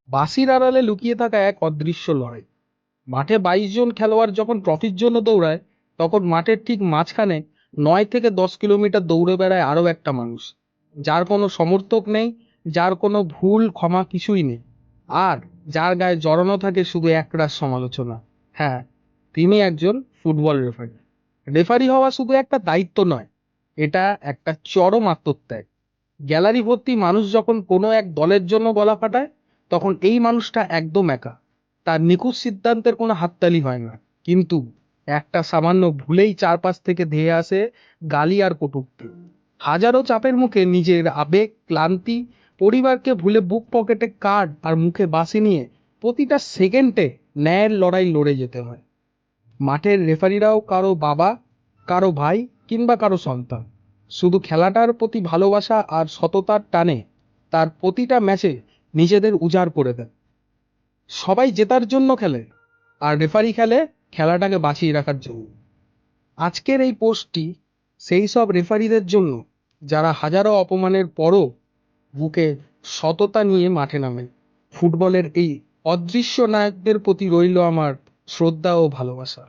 বাঁশির আড়ালে লুকিয়ে থাকা এক অদৃশ্য লড়াই। মাঠে 22 জন খেলোয়াড় যখন ট্রফির জন্য দৌড়ায়, তখন মাঠের ঠিক মাঝখানে 9 থেকে 10 কিলোমিটার দৌড়ে বেড়ায় আরও একটা মানুষ, যার কোনো সমর্থক নেই, যার কোনো ভুল ক্ষমা কিছুই নেই, আর যার গায়ে জড়ানো থাকে শুধু একরাশ সমালোচনা। হ্যাঁ, তিনি একজন ফুটবল রেফারি। রেফারি হওয়া শুধু একটা দায়িত্ব নয়, এটা একটা চরম আত্মত্যাগ। গ্যালারি ভর্তি মানুষ যখন কোনো এক দলের জন্য গলা ফাটায়, তখন এই মানুষটা একদম একা। তার নিখুঁত সিদ্ধান্তের কোনো হাততালি হয় না, কিন্তু একটা সামান্য ভুলেই চারপাশ থেকে ধেয়ে আসে গালি আর কটূক্তি। হাজারো চাপের মুখে নিজের আবেগ, ক্লান্তি, পরিবারকে ভুলে বুক পকেটে কার্ড আর মুখে বাঁশি নিয়ে প্রতিটা সেকেন্ডে ন্যায়ের লড়াই লড়ে যেতে হয়। মাঠের রেফারিরাও কারো বাবা, কারো ভাই, কিংবা কারো সন্তান। শুধু খেলাটার প্রতি ভালোবাসা আর সততার টানে তার প্রতিটা ম্যাচে নিজেদের উজাড় করে দেন। সবাই জেতার জন্য খেলে, আর রেফারি খেলে খেলাটাকে বাঁচিয়ে রাখার জন্য। আজকের এই পোস্টটি সেই সব রেফারিদের জন্য যারা হাজারো অপমানের পরও বুকে সততা নিয়ে মাঠে নামেন। ফুটবলের এই অদৃশ্য নায়কদের প্রতি রইল আমার শ্রদ্ধা ও ভালোবাসা।